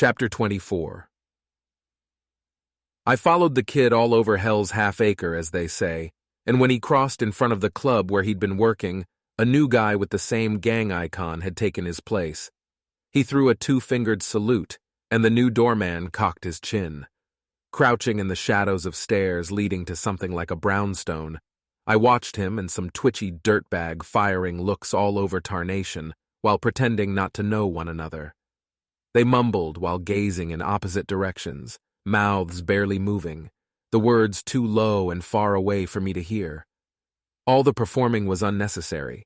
Chapter 24. I followed the kid all over Hell's half-acre, as they say, and when he crossed in front of the club where he'd been working, a new guy with the same gang icon had taken his place. He threw a two-fingered salute, and the new doorman cocked his chin. Crouching in the shadows of stairs leading to something like a brownstone, I watched him and some twitchy dirtbag firing looks all over tarnation while pretending not to know one another. They mumbled while gazing in opposite directions, mouths barely moving, the words too low and far away for me to hear. All the performing was unnecessary.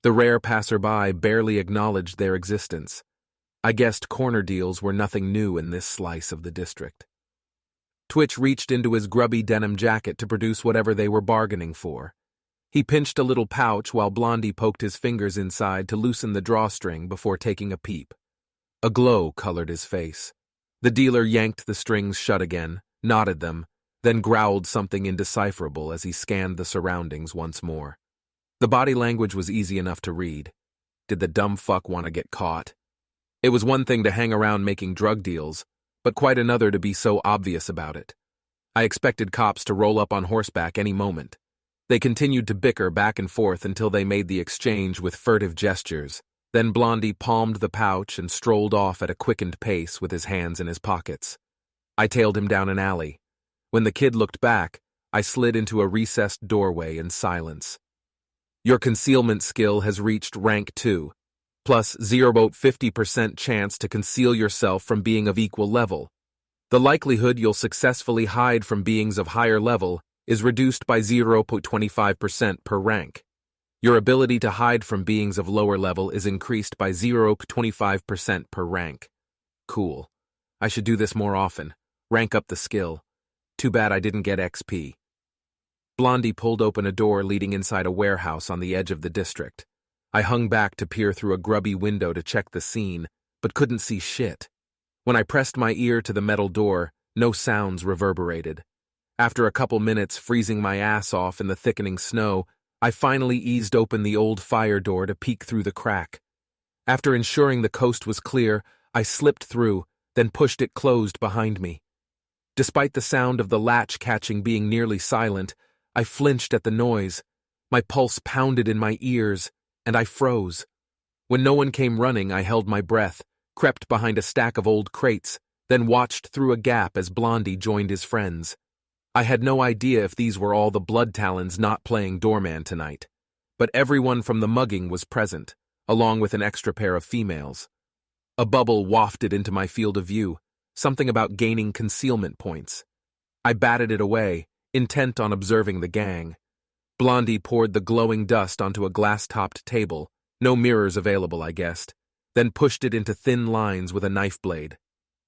The rare passerby barely acknowledged their existence. I guessed corner deals were nothing new in this slice of the district. Twitch reached into his grubby denim jacket to produce whatever they were bargaining for. He pinched a little pouch while Blondie poked his fingers inside to loosen the drawstring before taking a peep. A glow colored his face. The dealer yanked the strings shut again, knotted them, then growled something indecipherable as he scanned the surroundings once more. The body language was easy enough to read. Did the dumb fuck want to get caught? It was one thing to hang around making drug deals, but quite another to be so obvious about it. I expected cops to roll up on horseback any moment. They continued to bicker back and forth until they made the exchange with furtive gestures. Then Blondie palmed the pouch and strolled off at a quickened pace with his hands in his pockets. I tailed him down an alley. When the kid looked back, I slid into a recessed doorway in silence. Your concealment skill has reached rank 2, plus 0.50% chance to conceal yourself from being of equal level. The likelihood you'll successfully hide from beings of higher level is reduced by 0.25% per rank. Your ability to hide from beings of lower level is increased by 0.25% per rank. Cool. I should do this more often. Rank up the skill. Too bad I didn't get XP. Blondie pulled open a door leading inside a warehouse on the edge of the district. I hung back to peer through a grubby window to check the scene, but couldn't see shit. When I pressed my ear to the metal door, no sounds reverberated. After a couple minutes freezing my ass off in the thickening snow, I finally eased open the old fire door to peek through the crack. After ensuring the coast was clear, I slipped through, then pushed it closed behind me. Despite the sound of the latch catching being nearly silent, I flinched at the noise. My pulse pounded in my ears, and I froze. When no one came running, I held my breath, crept behind a stack of old crates, then watched through a gap as Blondie joined his friends. I had no idea if these were all the blood talons not playing doorman tonight, but everyone from the mugging was present, along with an extra pair of females. A bubble wafted into my field of view, something about gaining concealment points. I batted it away, intent on observing the gang. Blondie poured the glowing dust onto a glass-topped table, no mirrors available, I guessed, then pushed it into thin lines with a knife blade.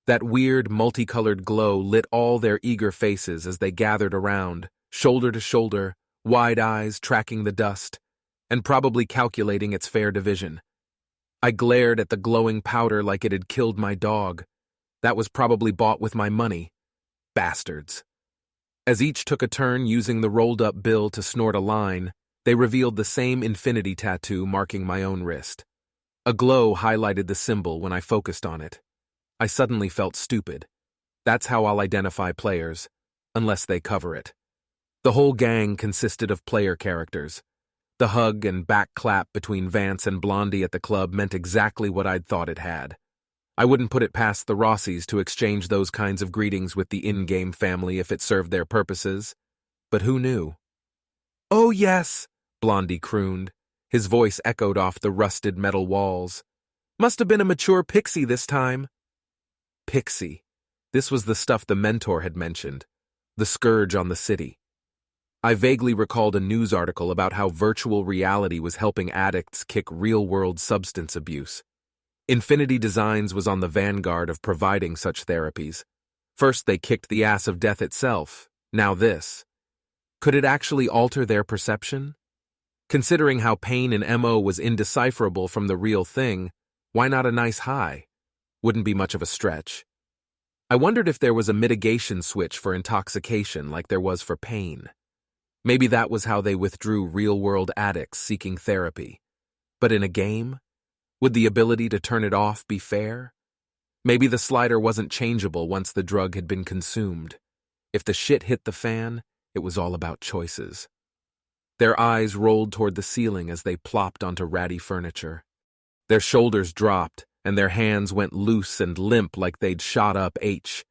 That weird, multicolored glow lit all their eager faces as they gathered around, shoulder to shoulder, wide eyes tracking the dust, and probably calculating its fair division. I glared at the glowing powder like it had killed my dog. That was probably bought with my money. Bastards. As each took a turn using the rolled-up bill to snort a line, they revealed the same infinity tattoo marking my own wrist. A glow highlighted the symbol when I focused on it. I suddenly felt stupid. That's how I'll identify players, unless they cover it. The whole gang consisted of player characters. The hug and back clap between Vance and Blondie at the club meant exactly what I'd thought it had. I wouldn't put it past the Rossies to exchange those kinds of greetings with the in-game family if it served their purposes. But who knew? "Oh yes," Blondie crooned. His voice echoed off the rusted metal walls. "Must have been a mature pixie this time." Pixie. This was the stuff the mentor had mentioned. The scourge on the city. I vaguely recalled a news article about how virtual reality was helping addicts kick real-world substance abuse. Infinity Designs was on the vanguard of providing such therapies. First they kicked the ass of death itself, now this. Could it actually alter their perception? Considering how pain in MO was indecipherable from the real thing, why not a nice high? Wouldn't be much of a stretch. I wondered if there was a mitigation switch for intoxication like there was for pain. Maybe that was how they withdrew real-world addicts seeking therapy. But in a game? Would the ability to turn it off be fair? Maybe the slider wasn't changeable once the drug had been consumed. If the shit hit the fan, it was all about choices. Their eyes rolled toward the ceiling as they plopped onto ratty furniture. Their shoulders dropped, and their hands went loose and limp like they'd shot up H.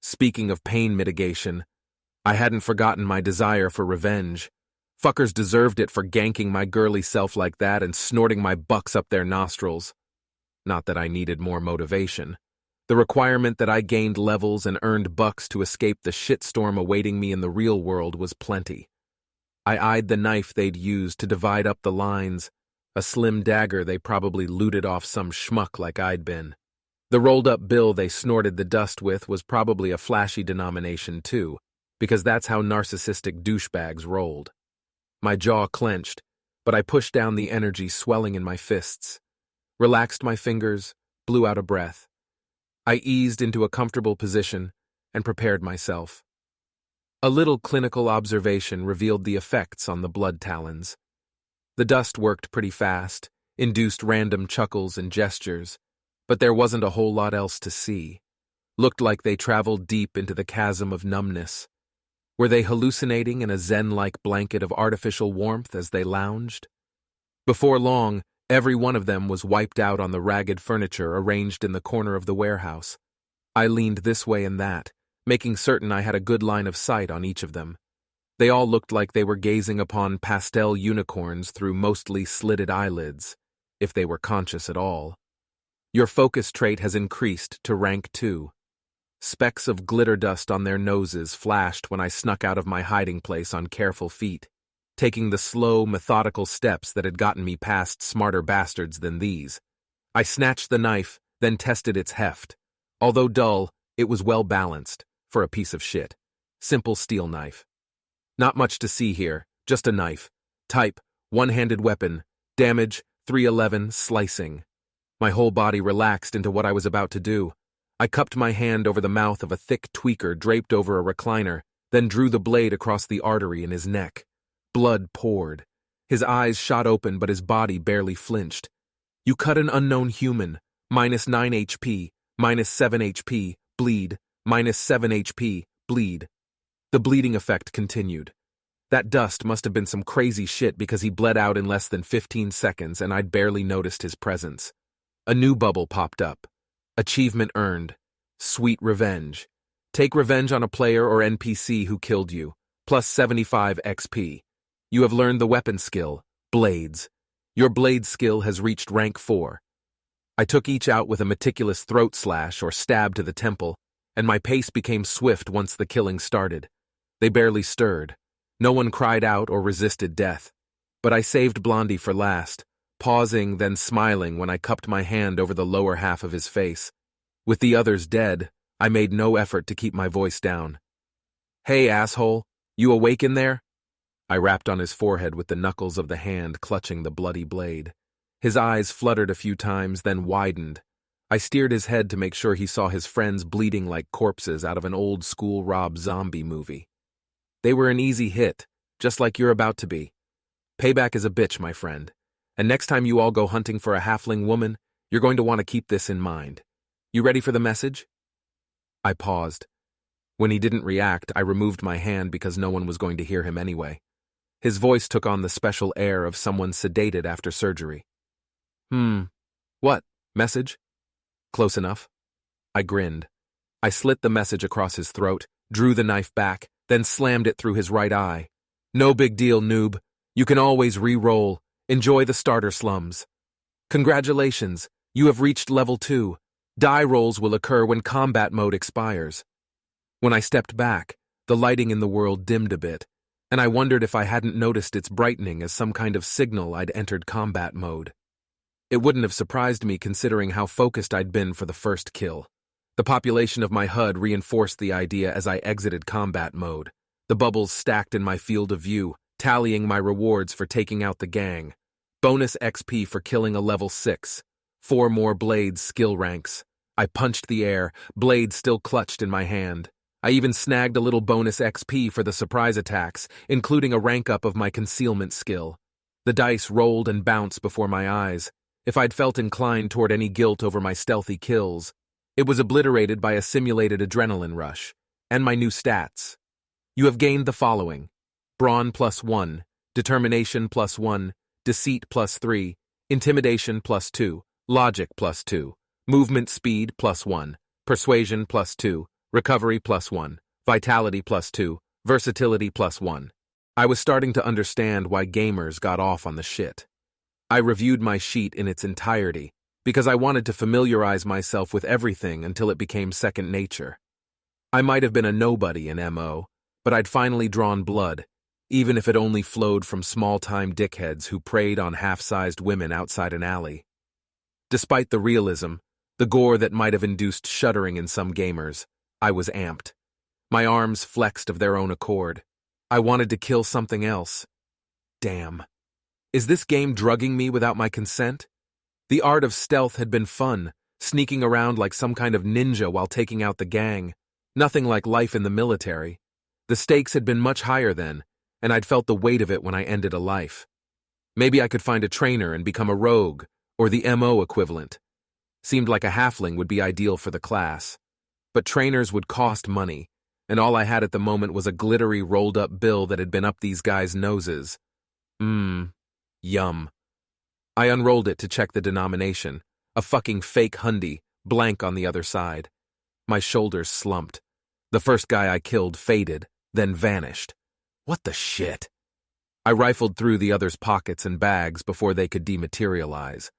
Speaking of pain mitigation, I hadn't forgotten my desire for revenge. Fuckers deserved it for ganking my girly self like that and snorting my bucks up their nostrils. Not that I needed more motivation. The requirement that I gained levels and earned bucks to escape the shitstorm awaiting me in the real world was plenty. I eyed the knife they'd used to divide up the lines, a slim dagger they probably looted off some schmuck like I'd been. The rolled-up bill they snorted the dust with was probably a flashy denomination too, because that's how narcissistic douchebags rolled. My jaw clenched, but I pushed down the energy swelling in my fists, relaxed my fingers, blew out a breath. I eased into a comfortable position and prepared myself. A little clinical observation revealed the effects on the blood talons. The dust worked pretty fast, induced random chuckles and gestures, but there wasn't a whole lot else to see. Looked like they traveled deep into the chasm of numbness. Were they hallucinating in a zen-like blanket of artificial warmth as they lounged? Before long, every one of them was wiped out on the ragged furniture arranged in the corner of the warehouse. I leaned this way and that, making certain I had a good line of sight on each of them. They all looked like they were gazing upon pastel unicorns through mostly slitted eyelids, if they were conscious at all. Your focus trait has increased to rank 2. Specks of glitter dust on their noses flashed when I snuck out of my hiding place on careful feet, taking the slow, methodical steps that had gotten me past smarter bastards than these. I snatched the knife, then tested its heft. Although dull, it was well balanced, for a piece of shit. Simple steel knife. Not much to see here, just a knife. Type, one-handed weapon. Damage, 311, slicing. My whole body relaxed into what I was about to do. I cupped my hand over the mouth of a thick tweaker draped over a recliner, then drew the blade across the artery in his neck. Blood poured. His eyes shot open, but his body barely flinched. You cut an unknown human. -9 HP, -7 HP, bleed, -7 HP, bleed. The bleeding effect continued. That dust must have been some crazy shit because he bled out in less than 15 seconds and I'd barely noticed his presence. A new bubble popped up. Achievement earned. Sweet revenge. Take revenge on a player or NPC who killed you, plus 75 XP. You have learned the weapon skill, Blades. Your blade skill has reached rank 4. I took each out with a meticulous throat slash or stab to the temple, and my pace became swift once the killing started. They barely stirred. No one cried out or resisted death. But I saved Blondie for last, pausing then smiling when I cupped my hand over the lower half of his face. With the others dead, I made no effort to keep my voice down. "Hey, asshole, you awake in there?" I rapped on his forehead with the knuckles of the hand clutching the bloody blade. His eyes fluttered a few times, then widened. I steered his head to make sure he saw his friends bleeding like corpses out of an old-school Rob Zombie movie. They were an easy hit, just like you're about to be. Payback is a bitch, my friend. And next time you all go hunting for a halfling woman, you're going to want to keep this in mind. You ready for the message? I paused. When he didn't react, I removed my hand because no one was going to hear him anyway. His voice took on the special air of someone sedated after surgery. What? Message? Close enough. I grinned. I slit the message across his throat, drew the knife back, then slammed it through his right eye. No big deal, noob. You can always re-roll. Enjoy the starter slums. Congratulations, you have reached level 2. Die rolls will occur when combat mode expires. When I stepped back, the lighting in the world dimmed a bit, and I wondered if I hadn't noticed its brightening as some kind of signal I'd entered combat mode. It wouldn't have surprised me considering how focused I'd been for the first kill. The population of my HUD reinforced the idea as I exited combat mode, the bubbles stacked in my field of view, tallying my rewards for taking out the gang. Bonus XP for killing a level 6. 4 more blades skill ranks. I punched the air, blade still clutched in my hand. I even snagged a little bonus XP for the surprise attacks, including a rank up of my concealment skill. The dice rolled and bounced before my eyes. If I'd felt inclined toward any guilt over my stealthy kills, It was obliterated by a simulated adrenaline rush, and my new stats. You have gained the following: Brawn +1, Determination +1, Deceit +3, Intimidation +2, Logic +2, Movement Speed +1, Persuasion +2, Recovery +1, Vitality +2, Versatility +1. I was starting to understand why gamers got off on the shit. I reviewed my sheet in its entirety, because I wanted to familiarize myself with everything until it became second nature. I might have been a nobody in MO, but I'd finally drawn blood, even if it only flowed from small-time dickheads who preyed on half-sized women outside an alley. Despite the realism, the gore that might have induced shuddering in some gamers, I was amped. My arms flexed of their own accord. I wanted to kill something else. Damn. Is this game drugging me without my consent? The art of stealth had been fun, sneaking around like some kind of ninja while taking out the gang. Nothing like life in the military. The stakes had been much higher then, and I'd felt the weight of it when I ended a life. Maybe I could find a trainer and become a rogue, or the MO equivalent. Seemed like a halfling would be ideal for the class. But trainers would cost money, and all I had at the moment was a glittery rolled-up bill that had been up these guys' noses. Yum. I unrolled it to check the denomination. A fucking fake hundy, blank on the other side. My shoulders slumped. The first guy I killed faded, then vanished. What the shit? I rifled through the others' pockets and bags before they could dematerialize.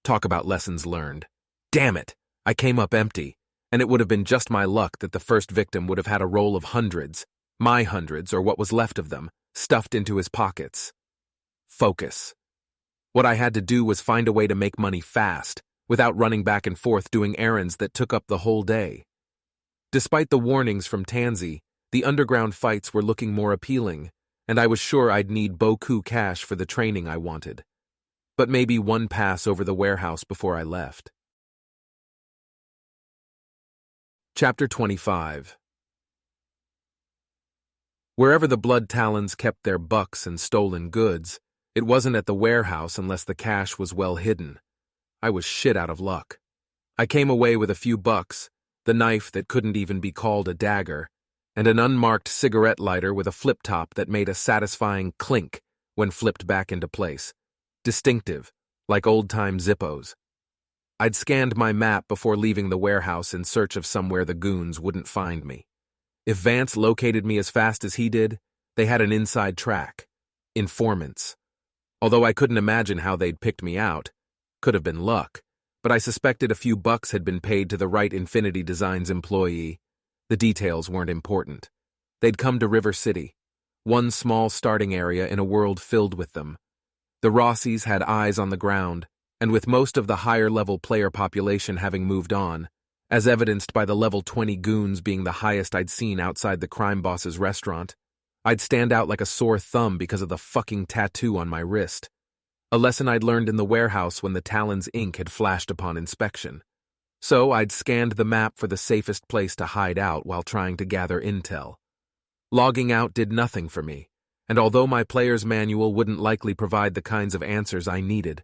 Talk about lessons learned. Damn it! I came up empty, and it would have been just my luck that the first victim would have had a roll of hundreds, my hundreds or what was left of them, stuffed into his pockets. Focus. What I had to do was find a way to make money fast, without running back and forth doing errands that took up the whole day. Despite the warnings from Tansy, the underground fights were looking more appealing, and I was sure I'd need beaucoup cash for the training I wanted. But maybe one pass over the warehouse before I left. Chapter 25. Wherever the Blood Talons kept their bucks and stolen goods, it wasn't at the warehouse unless the cash was well hidden. I was shit out of luck. I came away with a few bucks, the knife that couldn't even be called a dagger, and an unmarked cigarette lighter with a flip top that made a satisfying clink when flipped back into place. Distinctive, like old-time Zippos. I'd scanned my map before leaving the warehouse in search of somewhere the goons wouldn't find me. If Vance located me as fast as he did, they had an inside track. Informants. Although I couldn't imagine how they'd picked me out. Could have been luck, but I suspected a few bucks had been paid to the right Infinity Designs employee. The details weren't important. They'd come to River City, one small starting area in a world filled with them. The Rossies had eyes on the ground, and with most of the higher-level player population having moved on, as evidenced by the level 20 goons being the highest I'd seen outside the crime boss's restaurant, I'd stand out like a sore thumb because of the fucking tattoo on my wrist. A lesson I'd learned in the warehouse when the Talon's ink had flashed upon inspection. So I'd scanned the map for the safest place to hide out while trying to gather intel. Logging out did nothing for me, and although my player's manual wouldn't likely provide the kinds of answers I needed,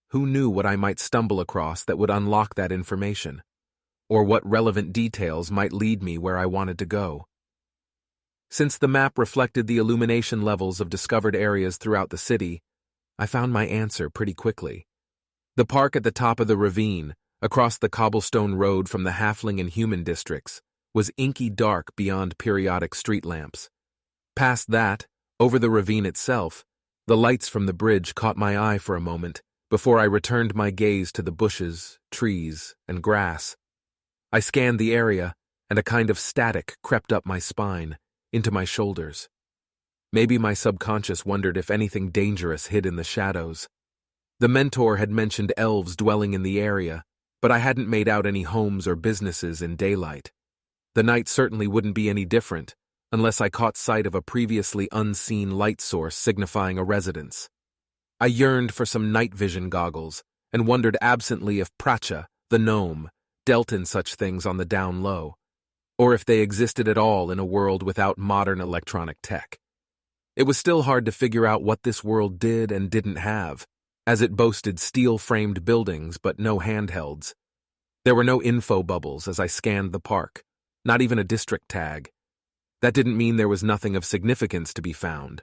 who knew what I might stumble across that would unlock that information? Or what relevant details might lead me where I wanted to go? Since the map reflected the illumination levels of discovered areas throughout the city, I found my answer pretty quickly. The park at the top of the ravine, across the cobblestone road from the halfling and human districts, was inky dark beyond periodic street lamps. Past that, over the ravine itself, the lights from the bridge caught my eye for a moment before I returned my gaze to the bushes, trees, and grass. I scanned the area, and a kind of static crept up my spine, into my shoulders. Maybe my subconscious wondered if anything dangerous hid in the shadows. The mentor had mentioned elves dwelling in the area, but I hadn't made out any homes or businesses in daylight. The night certainly wouldn't be any different, unless I caught sight of a previously unseen light source signifying a residence. I yearned for some night vision goggles, and wondered absently if Pracha, the gnome, dealt in such things on the down low, or if they existed at all in a world without modern electronic tech. It was still hard to figure out what this world did and didn't have, as it boasted steel-framed buildings but no handhelds. There were no info bubbles as I scanned the park, not even a district tag. That didn't mean there was nothing of significance to be found,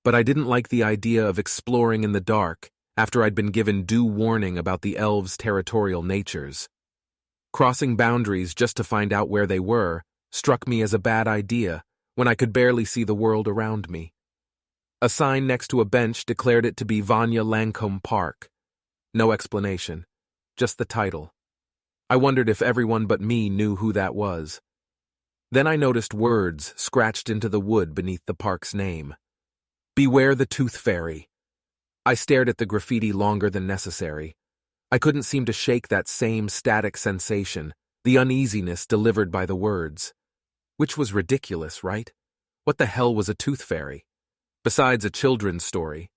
but I didn't like the idea of exploring in the dark after I'd been given due warning about the elves' territorial natures. Crossing boundaries just to find out where they were struck me as a bad idea when I could barely see the world around me. A sign next to a bench declared it to be Vanya Lancome Park. No explanation, just the title. I wondered if everyone but me knew who that was. Then I noticed words scratched into the wood beneath the park's name. Beware the Tooth Fairy. I stared at the graffiti longer than necessary. I couldn't seem to shake that same static sensation, the uneasiness delivered by the words. Which was ridiculous, right? What the hell was a tooth fairy? Besides a children's story.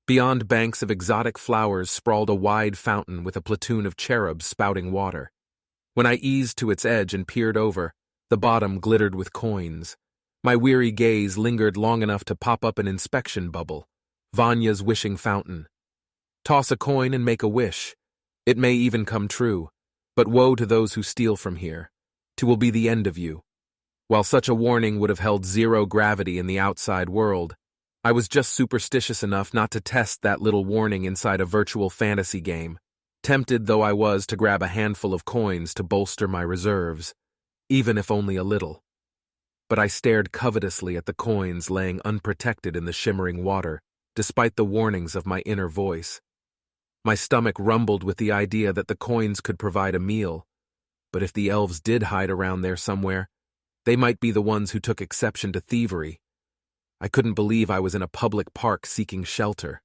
Beyond banks of exotic flowers sprawled a wide fountain with a platoon of cherubs spouting water. When I eased to its edge and peered over, the bottom glittered with coins. My weary gaze lingered long enough to pop up an inspection bubble. Vanya's wishing fountain. Toss a coin and make a wish. It may even come true, but woe to those who steal from here. 'Twill be the end of you. While such a warning would have held zero gravity in the outside world, I was just superstitious enough not to test that little warning inside a virtual fantasy game, tempted though I was to grab a handful of coins to bolster my reserves, even if only a little. But I stared covetously at the coins laying unprotected in the shimmering water, despite the warnings of my inner voice. My stomach rumbled with the idea that the coins could provide a meal, but if the elves did hide around there somewhere, they might be the ones who took exception to thievery. I couldn't believe I was in a public park seeking shelter,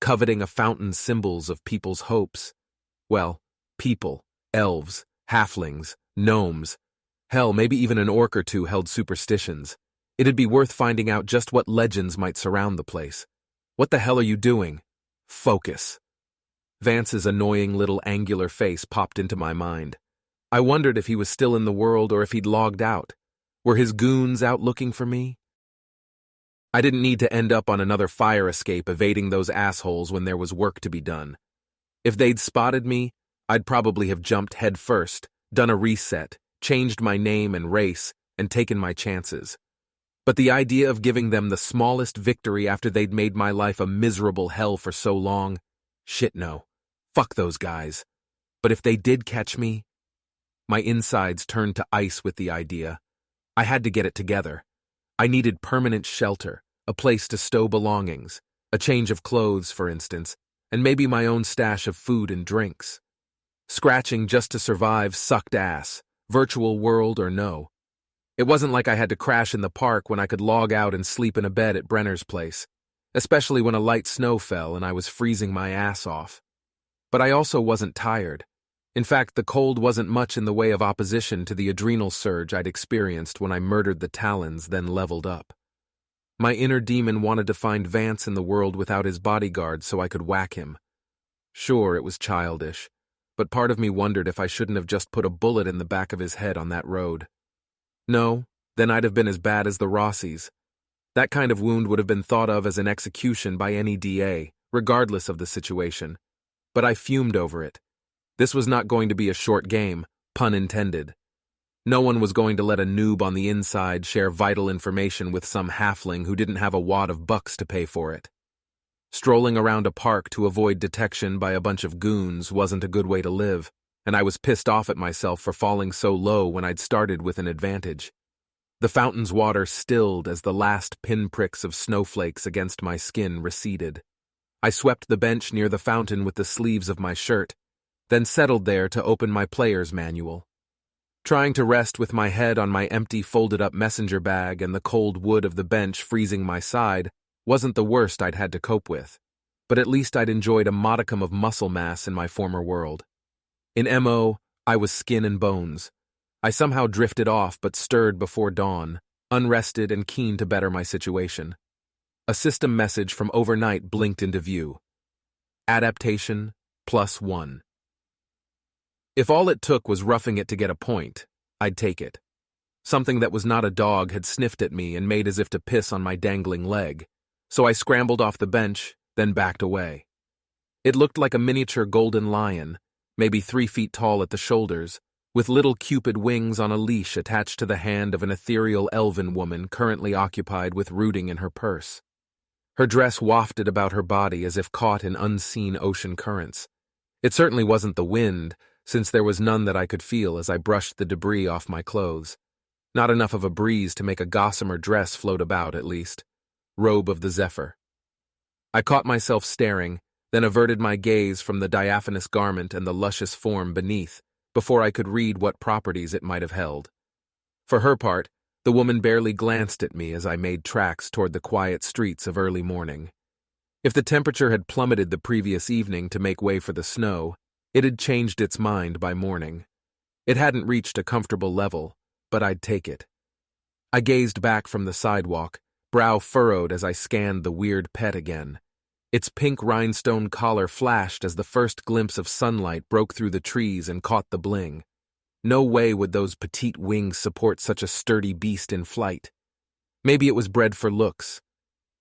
coveting a fountain's symbols of people's hopes. Well, people, elves, halflings, gnomes, hell, maybe even an orc or two held superstitions. It'd be worth finding out just what legends might surround the place. What the hell are you doing? Focus. Vance's annoying little angular face popped into my mind. I wondered if he was still in the world or if he'd logged out. Were his goons out looking for me? I didn't need to end up on another fire escape evading those assholes when there was work to be done. If they'd spotted me, I'd probably have jumped head first, done a reset, changed my name and race, and taken my chances. But the idea of giving them the smallest victory after they'd made my life a miserable hell for so long? Shit no. Fuck those guys. But if they did catch me? My insides turned to ice with the idea. I had to get it together. I needed permanent shelter, a place to stow belongings, a change of clothes, for instance, and maybe my own stash of food and drinks. Scratching just to survive sucked ass, virtual world or no. It wasn't like I had to crash in the park when I could log out and sleep in a bed at Brenner's place, especially when a light snow fell and I was freezing my ass off. But I also wasn't tired. In fact, the cold wasn't much in the way of opposition to the adrenal surge I'd experienced when I murdered the Talons, then leveled up. My inner demon wanted to find Vance in the world without his bodyguard so I could whack him. Sure, it was childish, but part of me wondered if I shouldn't have just put a bullet in the back of his head on that road. No, then I'd have been as bad as the Rossies. That kind of wound would have been thought of as an execution by any DA, regardless of the situation. But I fumed over it. This was not going to be a short game, pun intended. No one was going to let a noob on the inside share vital information with some halfling who didn't have a wad of bucks to pay for it. Strolling around a park to avoid detection by a bunch of goons wasn't a good way to live, and I was pissed off at myself for falling so low when I'd started with an advantage. The fountain's water stilled as the last pinpricks of snowflakes against my skin receded. I swept the bench near the fountain with the sleeves of my shirt, then settled there to open my player's manual. Trying to rest with my head on my empty folded-up messenger bag and the cold wood of the bench freezing my side wasn't the worst I'd had to cope with, but at least I'd enjoyed a modicum of muscle mass in my former world. In MO, I was skin and bones. I somehow drifted off but stirred before dawn, unrested and keen to better my situation. A system message from overnight blinked into view. Adaptation +1. If all it took was roughing it to get a point, I'd take it. Something that was not a dog had sniffed at me and made as if to piss on my dangling leg, so I scrambled off the bench, then backed away. It looked like a miniature golden lion, maybe 3 feet tall at the shoulders, with little cupid wings on a leash attached to the hand of an ethereal elven woman currently occupied with rooting in her purse. Her dress wafted about her body as if caught in unseen ocean currents. It certainly wasn't the wind, since there was none that I could feel as I brushed the debris off my clothes. Not enough of a breeze to make a gossamer dress float about, at least. Robe of the Zephyr. I caught myself staring, then averted my gaze from the diaphanous garment and the luscious form beneath, before I could read what properties it might have held. For her part, the woman barely glanced at me as I made tracks toward the quiet streets of early morning. If the temperature had plummeted the previous evening to make way for the snow, it had changed its mind by morning. It hadn't reached a comfortable level, but I'd take it. I gazed back from the sidewalk, brow furrowed as I scanned the weird pet again. Its pink rhinestone collar flashed as the first glimpse of sunlight broke through the trees and caught the bling. No way would those petite wings support such a sturdy beast in flight. Maybe it was bred for looks.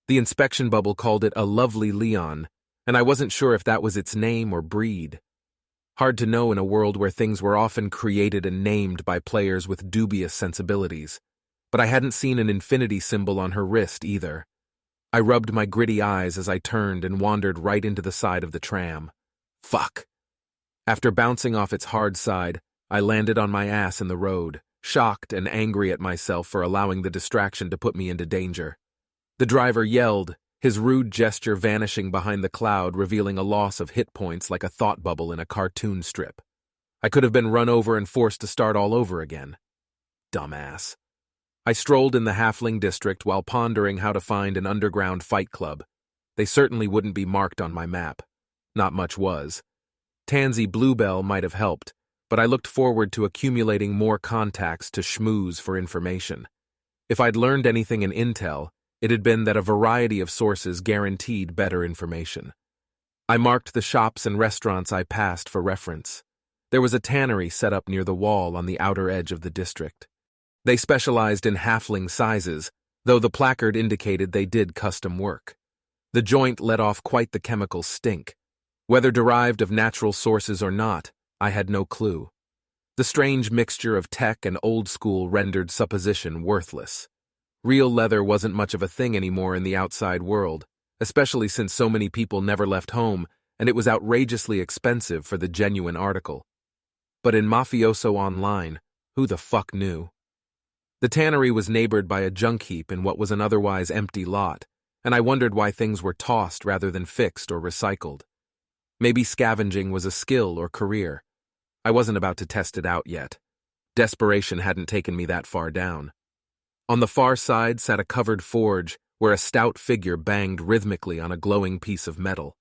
The inspection bubble called it a lovely Leon, and I wasn't sure if that was its name or breed. Hard to know in a world where things were often created and named by players with dubious sensibilities. But I hadn't seen an infinity symbol on her wrist either. I rubbed my gritty eyes as I turned and wandered right into the side of the tram. Fuck. After bouncing off its hard side, I landed on my ass in the road, shocked and angry at myself for allowing the distraction to put me into danger. The driver yelled, his rude gesture vanishing behind the cloud, revealing a loss of hit points like a thought bubble in a cartoon strip. I could have been run over and forced to start all over again. Dumbass. I strolled in the halfling district while pondering how to find an underground fight club. They certainly wouldn't be marked on my map. Not much was. Tansy Bluebell might have helped, but I looked forward to accumulating more contacts to schmooze for information. If I'd learned anything in intel, it had been that a variety of sources guaranteed better information. I marked the shops and restaurants I passed for reference. There was a tannery set up near the wall on the outer edge of the district. They specialized in halfling sizes, though the placard indicated they did custom work. The joint let off quite the chemical stink. Whether derived of natural sources or not, I had no clue. The strange mixture of tech and old school rendered supposition worthless. Real leather wasn't much of a thing anymore in the outside world, especially since so many people never left home, and it was outrageously expensive for the genuine article. But in Mafioso Online, who the fuck knew? The tannery was neighbored by a junk heap in what was an otherwise empty lot, and I wondered why things were tossed rather than fixed or recycled. Maybe scavenging was a skill or career. I wasn't about to test it out yet. Desperation hadn't taken me that far down. On the far side sat a covered forge where a stout figure banged rhythmically on a glowing piece of metal.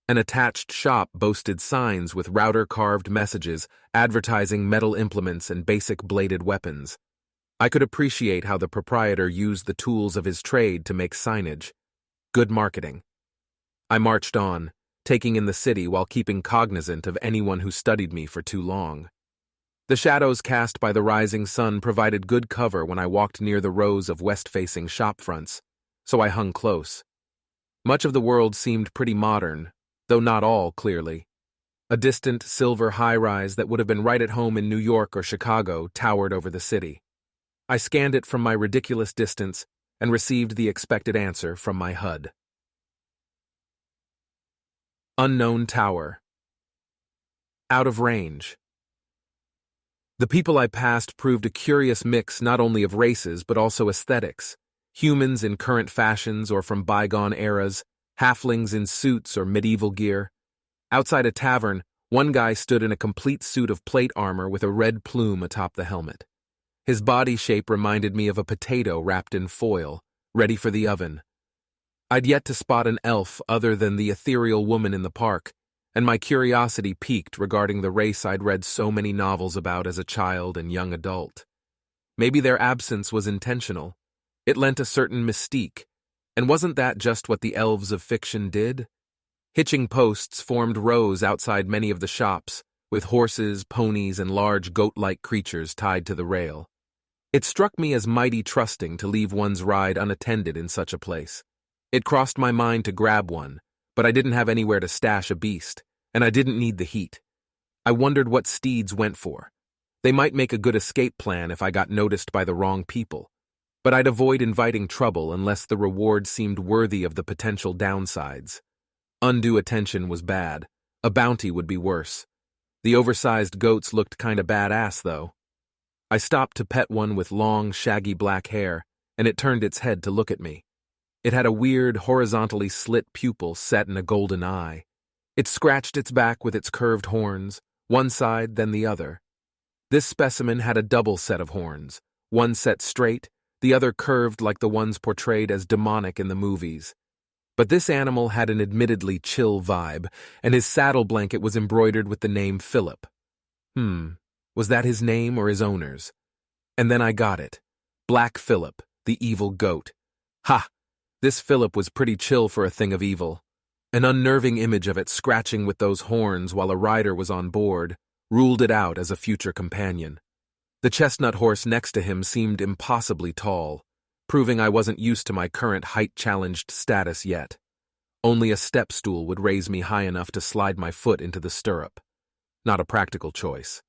An attached shop boasted signs with router-carved messages advertising metal implements and basic bladed weapons. I could appreciate how the proprietor used the tools of his trade to make signage. Good marketing. I marched on, taking in the city while keeping cognizant of anyone who studied me for too long. The shadows cast by the rising sun provided good cover when I walked near the rows of west-facing shop fronts, so I hung close. Much of the world seemed pretty modern, though not all, clearly. A distant silver high-rise that would have been right at home in New York or Chicago towered over the city. I scanned it from my ridiculous distance and received the expected answer from my HUD. Unknown tower. Out of range. The people I passed proved a curious mix not only of races but also aesthetics. Humans in current fashions or from bygone eras, halflings in suits or medieval gear. Outside a tavern, one guy stood in a complete suit of plate armor with a red plume atop the helmet. His body shape reminded me of a potato wrapped in foil, ready for the oven. I'd yet to spot an elf other than the ethereal woman in the park, and my curiosity piqued regarding the race I'd read so many novels about as a child and young adult. Maybe their absence was intentional. It lent a certain mystique, and wasn't that just what the elves of fiction did? Hitching posts formed rows outside many of the shops, with horses, ponies, and large goat-like creatures tied to the rail. It struck me as mighty trusting to leave one's ride unattended in such a place. It crossed my mind to grab one, but I didn't have anywhere to stash a beast, and I didn't need the heat. I wondered what steeds went for. They might make a good escape plan if I got noticed by the wrong people, but I'd avoid inviting trouble unless the reward seemed worthy of the potential downsides. Undue attention was bad. A bounty would be worse. The oversized goats looked kinda badass, though. I stopped to pet one with long, shaggy black hair, and it turned its head to look at me. It had a weird, horizontally slit pupil set in a golden eye. It scratched its back with its curved horns, one side, then the other. This specimen had a double set of horns, one set straight, the other curved like the ones portrayed as demonic in the movies. But this animal had an admittedly chill vibe, and his saddle blanket was embroidered with the name Philip. Was that his name or his owner's? And then I got it. Black Philip, the evil goat. Ha! This Philip was pretty chill for a thing of evil. An unnerving image of it scratching with those horns while a rider was on board ruled it out as a future companion. The chestnut horse next to him seemed impossibly tall, proving I wasn't used to my current height-challenged status yet. Only a step stool would raise me high enough to slide my foot into the stirrup. Not a practical choice.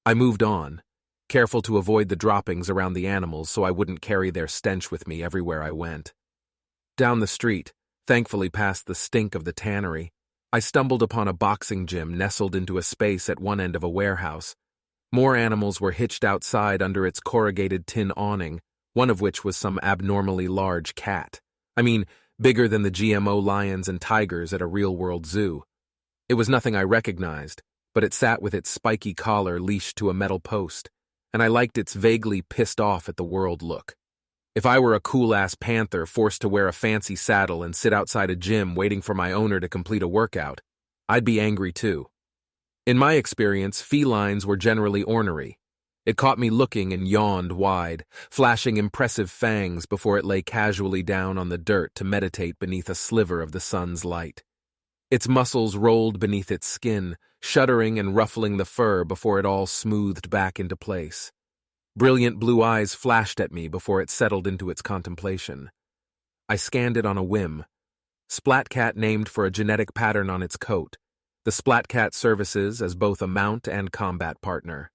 I moved on, careful to avoid the droppings around the animals so I wouldn't carry their stench with me everywhere I went. Down the street, thankfully past the stink of the tannery, I stumbled upon a boxing gym nestled into a space at one end of a warehouse. More animals were hitched outside under its corrugated tin awning, one of which was some abnormally large cat. I mean, bigger than the GMO lions and tigers at a real-world zoo. It was nothing I recognized, but it sat with its spiky collar leashed to a metal post, and I liked its vaguely pissed-off-at-the-world look. If I were a cool-ass panther forced to wear a fancy saddle and sit outside a gym waiting for my owner to complete a workout, I'd be angry too. In my experience, felines were generally ornery. It caught me looking and yawned wide, flashing impressive fangs before it lay casually down on the dirt to meditate beneath a sliver of the sun's light. Its muscles rolled beneath its skin, shuddering and ruffling the fur before it all smoothed back into place. Brilliant blue eyes flashed at me before it settled into its contemplation. I scanned it on a whim. Splatcat named for a genetic pattern on its coat. The Splatcat services as both a mount and combat partner.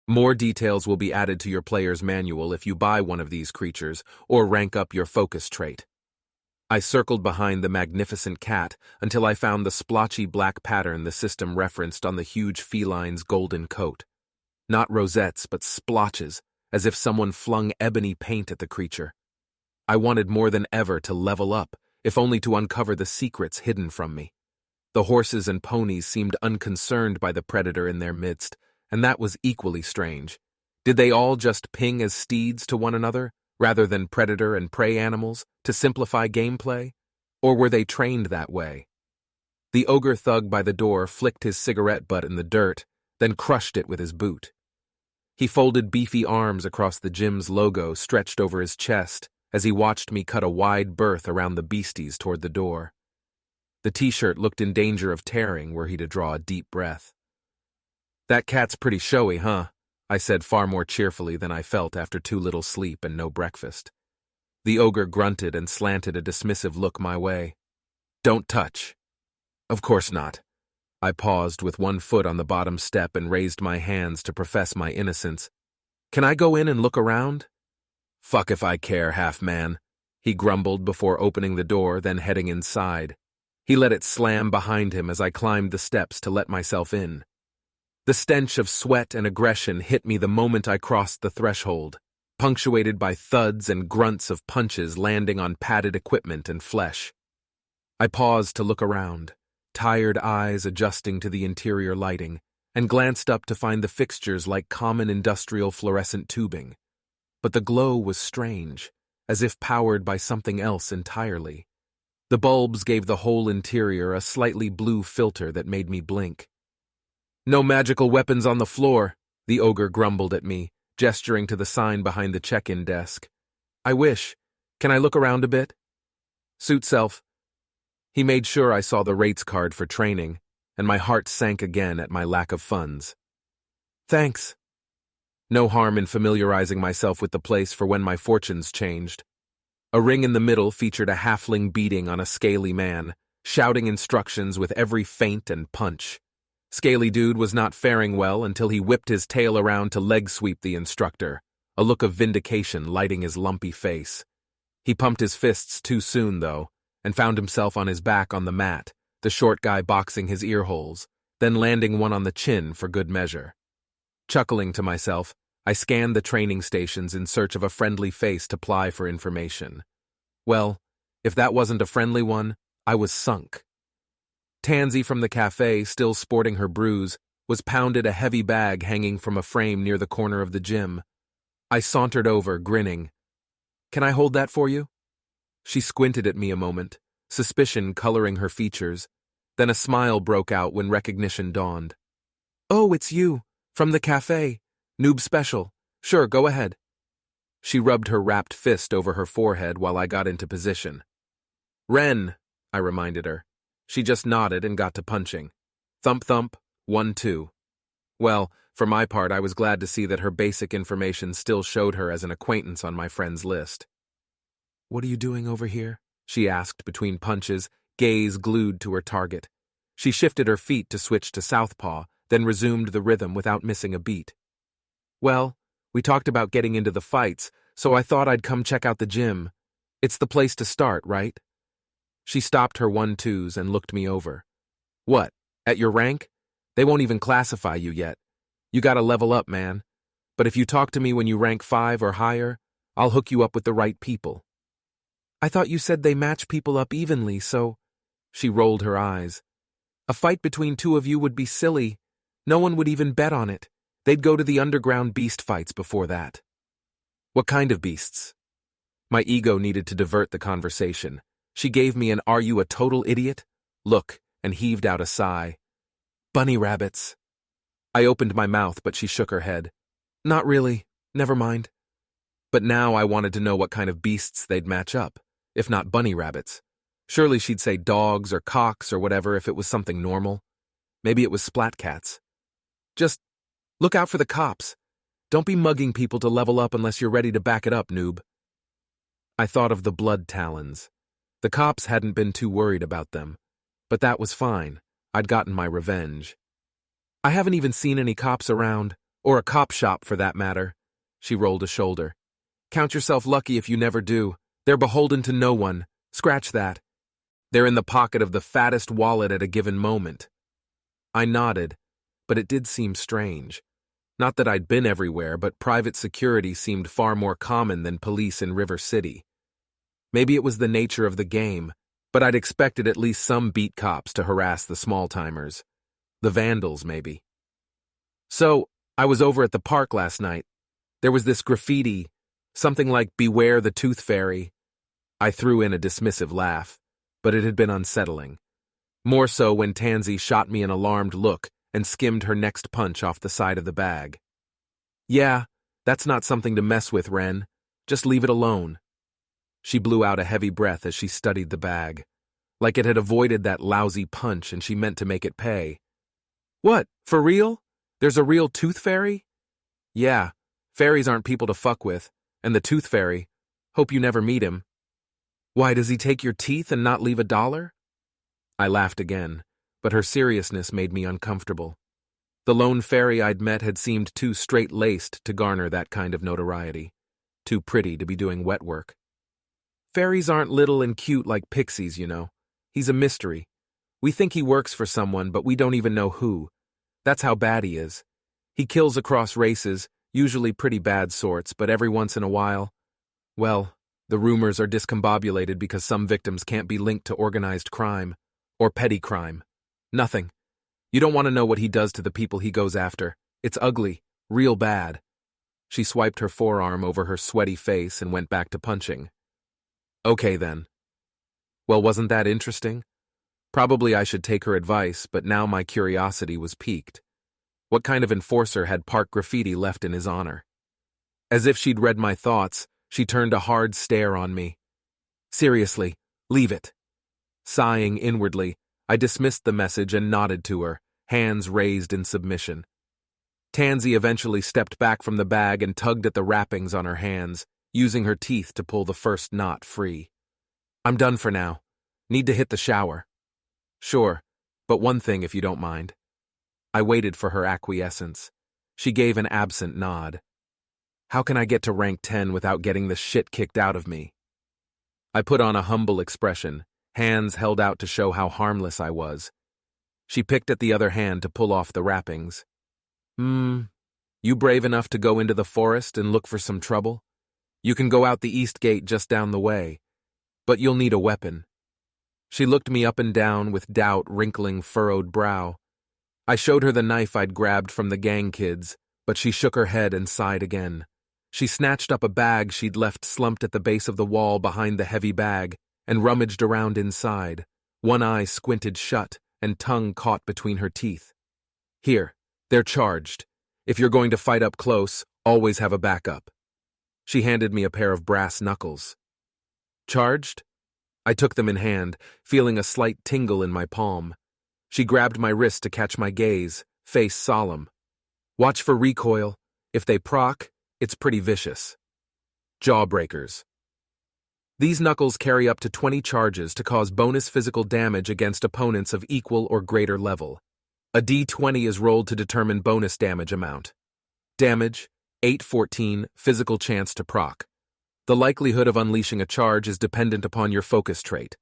More details will be added to your player's manual if you buy one of these creatures or rank up your focus trait. I circled behind the magnificent cat until I found the splotchy black pattern the system referenced on the huge feline's golden coat. Not rosettes, but splotches, as if someone flung ebony paint at the creature. I wanted more than ever to level up, if only to uncover the secrets hidden from me. The horses and ponies seemed unconcerned by the predator in their midst, and that was equally strange. Did they all just ping as steeds to one another, rather than predator and prey animals, to simplify gameplay? Or were they trained that way? The ogre thug by the door flicked his cigarette butt in the dirt, then crushed it with his boot. He folded beefy arms across the gym's logo stretched over his chest as he watched me cut a wide berth around the beasties toward the door. The t-shirt looked in danger of tearing were he to draw a deep breath. "That cat's pretty showy, huh?" I said far more cheerfully than I felt after too little sleep and no breakfast. The ogre grunted and slanted a dismissive look my way. "Don't touch." "Of course not." I paused with one foot on the bottom step and raised my hands to profess my innocence. "Can I go in and look around?" "Fuck if I care, half-man," he grumbled before opening the door, then heading inside. He let it slam behind him as I climbed the steps to let myself in. The stench of sweat and aggression hit me the moment I crossed the threshold, punctuated by thuds and grunts of punches landing on padded equipment and flesh. I paused to look around, tired eyes adjusting to the interior lighting, and glanced up to find the fixtures like common industrial fluorescent tubing. But the glow was strange, as if powered by something else entirely. The bulbs gave the whole interior a slightly blue filter that made me blink. "No magical weapons on the floor," the ogre grumbled at me, gesturing to the sign behind the check-in desk. "I wish. Can I look around a bit?" "Suit self." He made sure I saw the rates card for training, and my heart sank again at my lack of funds. "Thanks." No harm in familiarizing myself with the place for when my fortunes changed. A ring in the middle featured a halfling beating on a scaly man, shouting instructions with every feint and punch. Scaly Dude was not faring well until he whipped his tail around to leg sweep the instructor, a look of vindication lighting his lumpy face. He pumped his fists too soon, though, and found himself on his back on the mat, the short guy boxing his ear holes, then landing one on the chin for good measure. Chuckling to myself, I scanned the training stations in search of a friendly face to ply for information. Well, if that wasn't a friendly one, I was sunk. Tansy from the cafe, still sporting her bruise, was pounded a heavy bag hanging from a frame near the corner of the gym. I sauntered over, grinning. "Can I hold that for you?" She squinted at me a moment, suspicion coloring her features. Then a smile broke out when recognition dawned. "Oh, it's you, from the cafe. Noob special. Sure, go ahead." She rubbed her wrapped fist over her forehead while I got into position. "Ren," I reminded her. She just nodded and got to punching. Thump thump, 1-2. Well, for my part, I was glad to see that her basic information still showed her as an acquaintance on my friends list. "What are you doing over here?" she asked between punches, gaze glued to her target. She shifted her feet to switch to southpaw, then resumed the rhythm without missing a beat. "Well, we talked about getting into the fights, so I thought I'd come check out the gym. It's the place to start, right?" She stopped her 1-2s and looked me over. "What, at your rank? They won't even classify you yet. You gotta level up, man. But if you talk to me when you rank 5 or higher, I'll hook you up with the right people." "I thought you said they match people up evenly, so—" She rolled her eyes. "A fight between two of you would be silly. No one would even bet on it. They'd go to the underground beast fights before that." "What kind of beasts?" My ego needed to divert the conversation. She gave me an "are you a total idiot?" look and heaved out a sigh. "Bunny rabbits." I opened my mouth, but she shook her head. "Not really. Never mind." But now I wanted to know what kind of beasts they'd match up, if not bunny rabbits. Surely she'd say dogs or cocks or whatever if it was something normal. Maybe it was splat cats. "Just look out for the cops. Don't be mugging people to level up unless you're ready to back it up, noob." I thought of the blood talons. The cops hadn't been too worried about them. But that was fine. I'd gotten my revenge. "I haven't even seen any cops around, or a cop shop for that matter." She rolled a shoulder. "Count yourself lucky if you never do. They're beholden to no one. Scratch that. They're in the pocket of the fattest wallet at a given moment." I nodded, but it did seem strange. Not that I'd been everywhere, but private security seemed far more common than police in River City. Maybe it was the nature of the game, but I'd expected at least some beat cops to harass the small-timers. The vandals, maybe. "So, I was over at the park last night. There was this graffiti, something like 'Beware the Tooth Fairy.'" I threw in a dismissive laugh, but it had been unsettling. More so when Tansy shot me an alarmed look and skimmed her next punch off the side of the bag. "Yeah, that's not something to mess with, Ren. Just leave it alone." She blew out a heavy breath as she studied the bag. Like it had avoided that lousy punch and she meant to make it pay. "What, for real? There's a real tooth fairy?" "Yeah, fairies aren't people to fuck with, and the tooth fairy, hope you never meet him." "Why, does he take your teeth and not leave $1?" I laughed again, but her seriousness made me uncomfortable. The lone fairy I'd met had seemed too straight-laced to garner that kind of notoriety. Too pretty to be doing wet work. "Fairies aren't little and cute like pixies, you know. He's a mystery. We think he works for someone, but we don't even know who. That's how bad he is. He kills across races, usually pretty bad sorts, but every once in a while, well, the rumors are discombobulated because some victims can't be linked to organized crime. Or petty crime. Nothing. You don't want to know what he does to the people he goes after. It's ugly. Real bad." She swiped her forearm over her sweaty face and went back to punching. "Okay, then. Well, wasn't that interesting? Probably I should take her advice, but now my curiosity was piqued. What kind of enforcer had Park Graffiti left in his honor? As if she'd read my thoughts, she turned a hard stare on me. "Seriously, leave it." Sighing inwardly, I dismissed the message and nodded to her, hands raised in submission. Tansy eventually stepped back from the bag and tugged at the wrappings on her hands, using her teeth to pull the first knot free. "I'm done for now. Need to hit the shower." "Sure, but one thing if you don't mind." I waited for her acquiescence. She gave an absent nod. How can I get to rank 10 without getting the shit kicked out of me? I put on a humble expression, hands held out to show how harmless I was. She picked at the other hand to pull off the wrappings. You brave enough to go into the forest and look for some trouble? You can go out the east gate just down the way, but you'll need a weapon. She looked me up and down with doubt wrinkling furrowed brow. I showed her the knife I'd grabbed from the gang kids, but she shook her head and sighed again. She snatched up a bag she'd left slumped at the base of the wall behind the heavy bag and rummaged around inside, one eye squinted shut and tongue caught between her teeth. Here, they're charged. If you're going to fight up close, always have a backup. She handed me a pair of brass knuckles. Charged? I took them in hand, feeling a slight tingle in my palm. She grabbed my wrist to catch my gaze, face solemn. Watch for recoil. If they proc, it's pretty vicious. Jawbreakers. These knuckles carry up to 20 charges to cause bonus physical damage against opponents of equal or greater level. A d20 is rolled to determine bonus damage amount. Damage, 8/14, physical chance to proc. The likelihood of unleashing a charge is dependent upon your focus trait.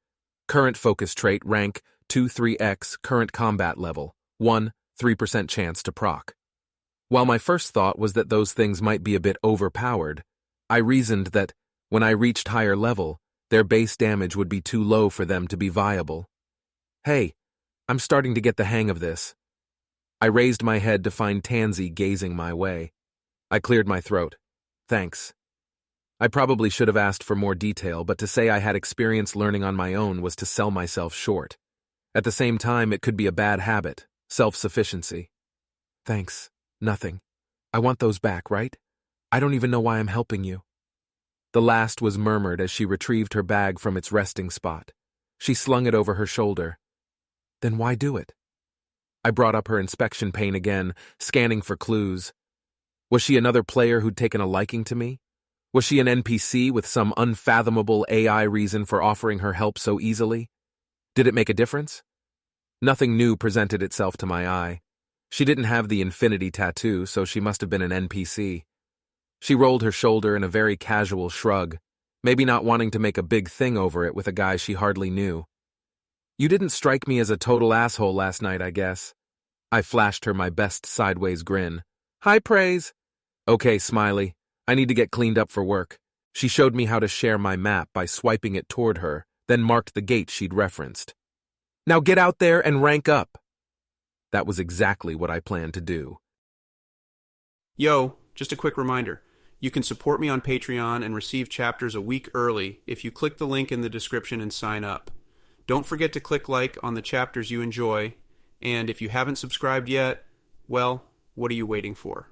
Current focus trait rank 2-3x, current combat level, 1-3% chance to proc. While my first thought was that those things might be a bit overpowered, I reasoned that, when I reached higher level, their base damage would be too low for them to be viable. Hey, I'm starting to get the hang of this. I raised my head to find Tansy gazing my way. I cleared my throat. Thanks. I probably should have asked for more detail, but to say I had experience learning on my own was to sell myself short. At the same time, it could be a bad habit, self-sufficiency. Thanks. Nothing. I want those back, right? I don't even know why I'm helping you. The last was murmured as she retrieved her bag from its resting spot. She slung it over her shoulder. Then why do it? I brought up her inspection pane again, scanning for clues. Was she another player who'd taken a liking to me? Was she an NPC with some unfathomable AI reason for offering her help so easily? Did it make a difference? Nothing new presented itself to my eye. She didn't have the infinity tattoo, so she must have been an NPC. She rolled her shoulder in a very casual shrug, maybe not wanting to make a big thing over it with a guy she hardly knew. You didn't strike me as a total asshole last night, I guess. I flashed her my best sideways grin. High praise. Okay, Smiley. I need to get cleaned up for work. She showed me how to share my map by swiping it toward her, then marked the gate she'd referenced. Now get out there and rank up. That was exactly what I planned to do. Yo, just a quick reminder. You can support me on Patreon and receive chapters a week early if you click the link in the description and sign up. Don't forget to click like on the chapters you enjoy, and if you haven't subscribed yet, well, what are you waiting for?